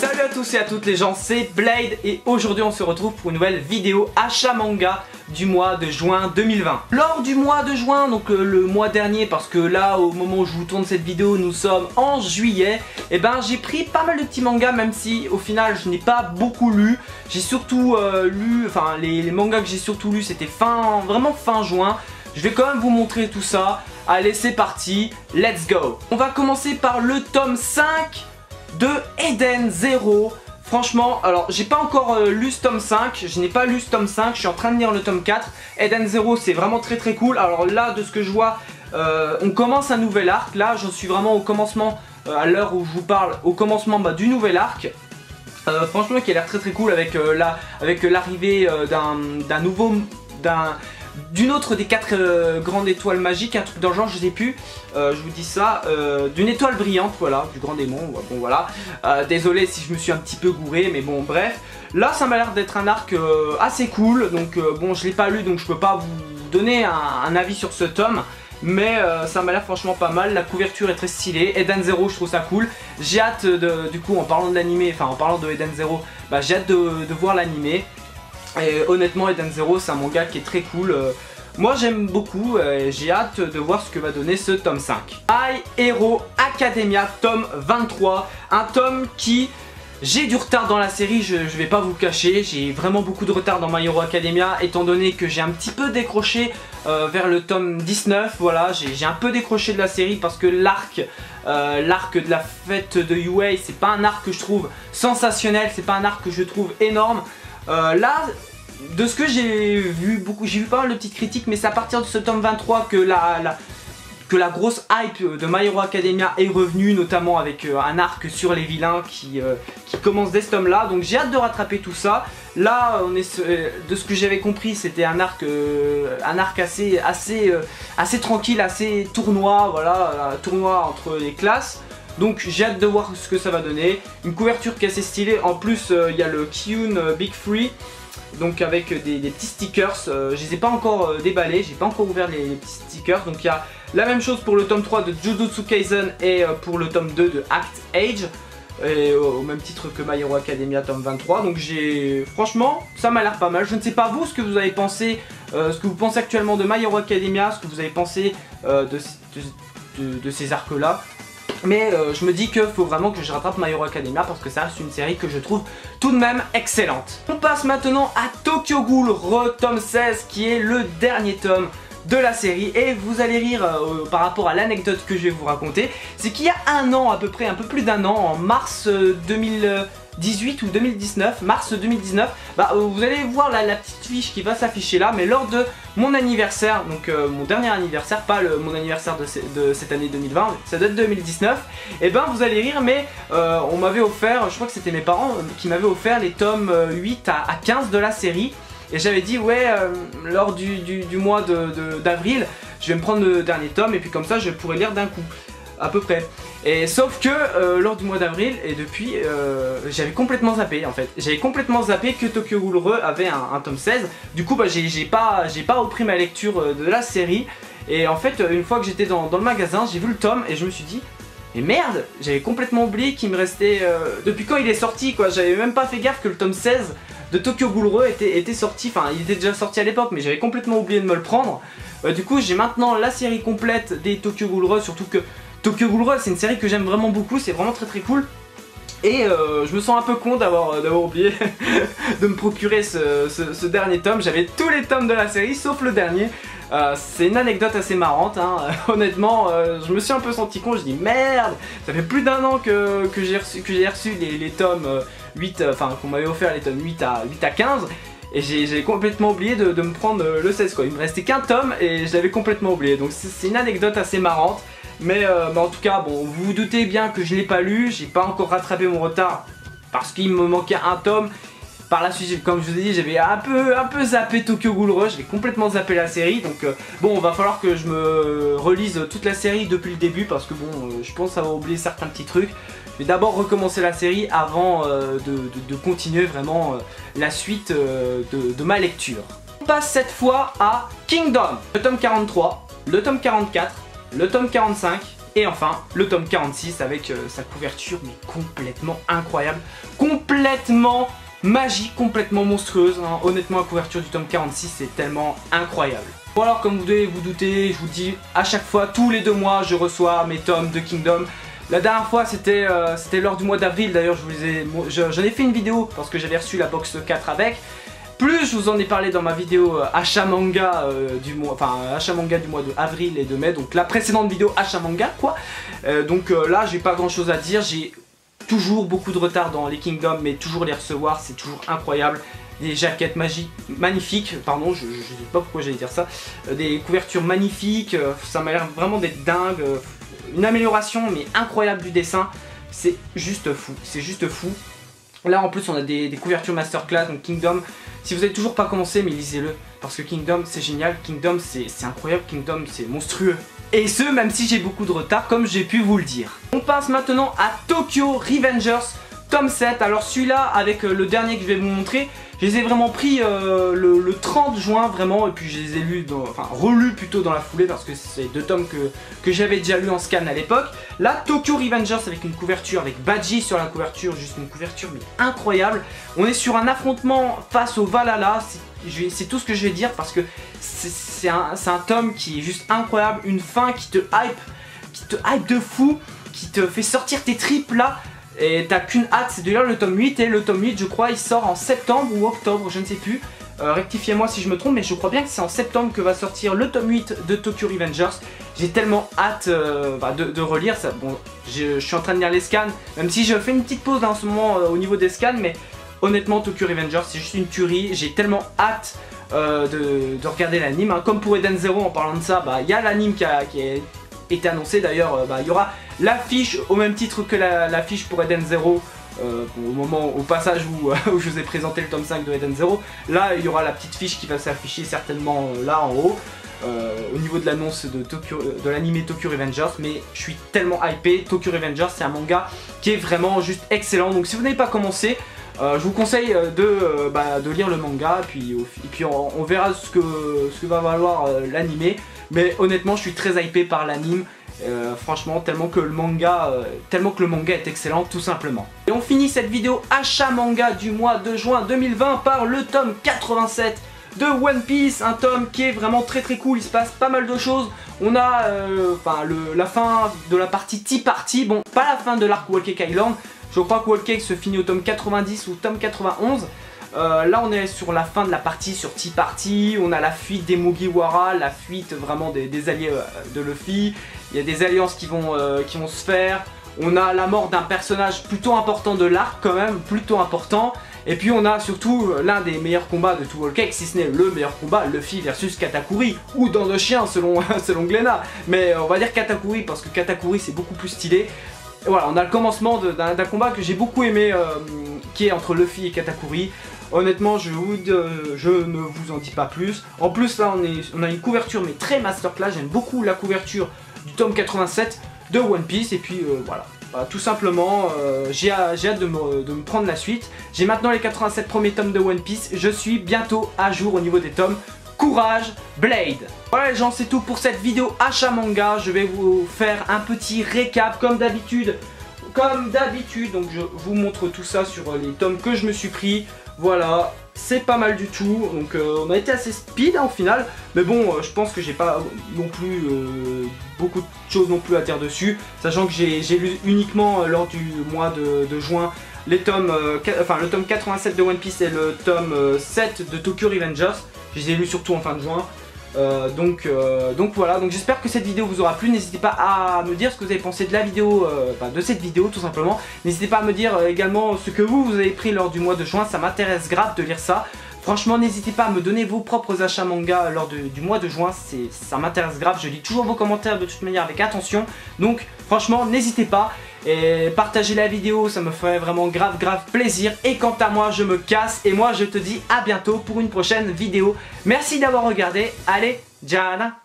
Salut à tous et à toutes les gens, c'est Blade et aujourd'hui on se retrouve pour une nouvelle vidéo achat manga du mois de juin 2020. Lors du mois de juin, donc le mois dernier, parce que là au moment où je vous tourne cette vidéo nous sommes en juillet, et ben j'ai pris pas mal de petits mangas, même si au final je n'ai pas beaucoup lu. J'ai surtout lu, enfin les mangas que j'ai surtout lu c'était vraiment fin juin. Je vais quand même vous montrer tout ça. Allez c'est parti, let's go. On va commencer par le tome 5 de Eden Zero. Franchement, alors j'ai pas encore lu ce tome 5, je n'ai pas lu ce tome 5, je suis en train de lire le tome 4. Eden Zero c'est vraiment très cool. Alors là de ce que je vois, on commence un nouvel arc. Là je suis vraiment au commencement, à l'heure où je vous parle, au commencement du nouvel arc. Franchement qui a l'air très cool avec l'arrivée d'une autre des 4 grandes étoiles magiques, un truc dans le genre, je sais plus, je vous dis ça, d'une étoile brillante, voilà, du grand démon, bon voilà, désolé si je me suis un petit peu gouré, mais bon bref, là ça m'a l'air d'être un arc assez cool, donc bon je l'ai pas lu donc je peux pas vous donner un avis sur ce tome, mais ça m'a l'air franchement pas mal, la couverture est très stylée, Eden Zero je trouve ça cool, j'ai hâte du coup en parlant de l'animé, enfin en parlant de Eden Zero, bah, j'ai hâte de voir l'animé. Et honnêtement Eden Zero c'est un manga qui est très cool, moi j'aime beaucoup, j'ai hâte de voir ce que va donner ce tome 5. My Hero Academia tome 23, un tome qui... J'ai du retard dans la série, je vais pas vous le cacher, j'ai vraiment beaucoup de retard dans My Hero Academia étant donné que j'ai un petit peu décroché vers le tome 19, voilà, j'ai un peu décroché de la série parce que l'arc de la fête de UA c'est pas un arc que je trouve sensationnel, c'est pas un arc que je trouve énorme. Là, de ce que j'ai vu pas mal de petites critiques, mais c'est à partir de ce tome 23 que la grosse hype de My Hero Academia est revenue, notamment avec un arc sur les vilains qui commence dès ce tome là, donc j'ai hâte de rattraper tout ça. Là, de ce que j'avais compris, c'était un arc assez tranquille, assez tournoi, voilà, tournoi entre les classes. Donc j'ai hâte de voir ce que ça va donner. Une couverture qui est assez stylée. En plus il y a le Kyun Big Free, donc avec des petits stickers. Je les ai pas encore déballés, j'ai pas encore ouvert les petits stickers. Donc il y a la même chose pour le tome 3 de Jujutsu Kaisen et pour le tome 2 de Act Age. Et au même titre que My Hero Academia tome 23. Donc franchement ça m'a l'air pas mal. Je ne sais pas vous ce que vous avez pensé, ce que vous pensez actuellement de My Hero Academia, ce que vous avez pensé de ces arcs là. Mais je me dis qu'il faut vraiment que je rattrape My Hero Academia parce que ça reste une série que je trouve tout de même excellente. On passe maintenant à Tokyo Ghoul tome 16 qui est le dernier tome de la série et vous allez rire par rapport à l'anecdote que je vais vous raconter. C'est qu'il y a un an à peu près, un peu plus d'un an, en mars 2018 ou 2019, mars 2019, bah, vous allez voir la petite fiche qui va s'afficher là, mais lors de mon anniversaire, donc mon dernier anniversaire, pas mon anniversaire de cette année 2020, ça date de 2019, et ben vous allez rire, mais on m'avait offert, je crois que c'était mes parents qui m'avaient offert les tomes 8 à 15 de la série. Et j'avais dit ouais, lors du mois d'avril, je vais me prendre le dernier tome et puis comme ça je pourrais lire d'un coup, à peu près. Et sauf que lors du mois d'avril et depuis, j'avais complètement zappé en fait. J'avais complètement zappé que Tokyo Ghoul avait un tome 16. Du coup bah, j'ai pas repris ma lecture de la série. Et en fait une fois que j'étais dans le magasin, j'ai vu le tome et je me suis dit... Mais merde, j'avais complètement oublié qu'il me restait... depuis quand il est sorti quoi, j'avais même pas fait gaffe que le tome 16 de Tokyo Ghoul était sorti, enfin il était déjà sorti à l'époque mais j'avais complètement oublié de me le prendre. Du coup j'ai maintenant la série complète des Tokyo Ghoul, surtout que Tokyo Ghoul c'est une série que j'aime vraiment beaucoup, c'est vraiment très cool. Et je me sens un peu con d'avoir oublié de me procurer ce dernier tome. J'avais tous les tomes de la série sauf le dernier. C'est une anecdote assez marrante hein. Honnêtement je me suis un peu senti con, je dis merde, ça fait plus d'un an que j'ai reçu les tomes 8, enfin qu'on m'avait offert les tomes 8 à 15 et j'ai complètement oublié de me prendre le 16 quoi. Il me restait qu'un tome et je l'avais complètement oublié, donc c'est une anecdote assez marrante. Mais en tout cas bon, vous vous doutez bien que je l'ai pas lu, j'ai pas encore rattrapé mon retard parce qu'il me manquait un tome. Par la suite, comme je vous ai dit, j'avais un peu zappé Tokyo Ghoul, j'avais complètement zappé la série. Donc bon, va falloir que je me relise toute la série depuis le début parce que bon, je pense avoir oublié certains petits trucs. Je vais d'abord recommencer la série avant de continuer vraiment la suite de ma lecture. On passe cette fois à Kingdom, le tome 43, le tome 44, le tome 45 et enfin le tome 46 avec sa couverture mais complètement incroyable, complètement magique, complètement monstrueuse, hein. Honnêtement la couverture du tome 46 c'est tellement incroyable. Bon alors comme vous devez vous douter, je vous dis à chaque fois, tous les 2 mois je reçois mes tomes de Kingdom. La dernière fois c'était lors du mois d'avril, d'ailleurs j'en ai fait une vidéo parce que j'avais reçu la box 4 avec. Plus je vous en ai parlé dans ma vidéo achat manga du mois, achat manga du mois de avril et de mai, donc la précédente vidéo achat manga quoi. Là j'ai pas grand chose à dire, j'ai toujours beaucoup de retard dans les Kingdom, mais toujours les recevoir, c'est toujours incroyable. Des jaquettes magnifiques, pardon, je sais pas pourquoi j'allais dire ça, des couvertures magnifiques, ça m'a l'air vraiment d'être dingue, une amélioration mais incroyable du dessin, c'est juste fou, c'est juste fou. Là en plus on a des couvertures masterclass, donc Kingdom, si vous n'avez toujours pas commencé, mais lisez-le, parce que Kingdom c'est génial, Kingdom c'est incroyable, Kingdom c'est monstrueux. Et ce, même si j'ai beaucoup de retard, comme j'ai pu vous le dire. On passe maintenant à Tokyo Revengers, tome 7. Alors celui-là, avec le dernier que je vais vous montrer, je les ai vraiment pris le 30 juin, vraiment, et puis je les ai lus, relus plutôt dans la foulée, parce que c'est 2 tomes que j'avais déjà lus en scan à l'époque. Là, Tokyo Revengers avec une couverture, avec Badji sur la couverture, juste une couverture mais incroyable. On est sur un affrontement face au Valhalla, c'est tout ce que je vais dire, parce que c'est un tome qui est juste incroyable, une fin qui te hype de fou, qui te fait sortir tes tripes là. Et t'as qu'une hâte, c'est de lire le tome 8, et le tome 8 je crois il sort en septembre ou octobre, je ne sais plus, rectifiez-moi si je me trompe, mais je crois bien que c'est en septembre que va sortir le tome 8 de Tokyo Revengers. J'ai tellement hâte de relire ça. Bon, je suis en train de lire les scans, même si je fais une petite pause en ce moment au niveau des scans, mais honnêtement Tokyo Revengers c'est juste une tuerie, j'ai tellement hâte de regarder l'anime, hein. Comme pour Eden Zero, en parlant de ça, il y a l'anime qui a été annoncé, d'ailleurs il y aura l'affiche au même titre que l'affiche pour Eden Zero, au passage où je vous ai présenté le tome 5 de Eden Zero. Là il y aura la petite fiche qui va s'afficher certainement là en haut, au niveau de l'annonce de l'anime Tokyo Revengers. Mais je suis tellement hypé. Tokyo Revengers c'est un manga qui est vraiment juste excellent, donc si vous n'avez pas commencé, je vous conseille de lire le manga, et puis on verra ce que va valoir l'anime. Mais honnêtement je suis très hypé par l'anime, franchement tellement que le manga est excellent tout simplement. Et on finit cette vidéo achat manga du mois de juin 2020 par le tome 87 de One Piece, un tome qui est vraiment très cool, il se passe pas mal de choses. On a la fin de la partie Tea Party, bon pas la fin de l'arc Whole Cake Island, je crois que Whole Cake se finit au tome 90 ou tome 91. Là on est sur la fin de la partie sur Tea Party, on a la fuite des Mugiwara, la fuite vraiment des alliés de Luffy, il y a des alliances qui vont se faire, on a la mort d'un personnage plutôt important de l'arc quand même, plutôt important, et puis on a surtout l'un des meilleurs combats de tout Whole Cake, si ce n'est le meilleur combat, Luffy versus Katakuri, ou dans le chien selon Glénat, mais on va dire Katakuri parce que Katakuri c'est beaucoup plus stylé. Et voilà, on a le commencement d'un combat que j'ai beaucoup aimé, qui est entre Luffy et Katakuri. Honnêtement, je ne vous en dis pas plus. En plus, là, on a une couverture, mais très masterclass. J'aime beaucoup la couverture du tome 87 de One Piece. Et puis, voilà. Tout simplement, j'ai hâte de me prendre la suite. J'ai maintenant les 87 premiers tomes de One Piece. Je suis bientôt à jour au niveau des tomes. Courage, Blade! Voilà les gens, c'est tout pour cette vidéo achat manga. Je vais vous faire un petit récap comme d'habitude. Donc je vous montre tout ça sur les tomes que je me suis pris. Voilà, c'est pas mal du tout. Donc on a été assez speed au final. Mais bon, je pense que j'ai pas non plus beaucoup de choses non plus à dire dessus. Sachant que j'ai lu uniquement lors du mois de juin les tomes, le tome 87 de One Piece et le tome 7 de Tokyo Revengers. Je les ai lus surtout en fin de juin. Donc voilà, donc j'espère que cette vidéo vous aura plu. N'hésitez pas à me dire ce que vous avez pensé de la vidéo, de cette vidéo tout simplement. N'hésitez pas à me dire également ce que vous avez pris lors du mois de juin, ça m'intéresse grave de lire ça. Franchement, n'hésitez pas à me donner vos propres achats manga lors du mois de juin, ça m'intéresse grave. Je lis toujours vos commentaires de toute manière avec attention, donc franchement n'hésitez pas. Et partagez la vidéo, ça me ferait vraiment grave plaisir. Et quant à moi, je me casse et moi je te dis à bientôt pour une prochaine vidéo. Merci d'avoir regardé, allez, Jana.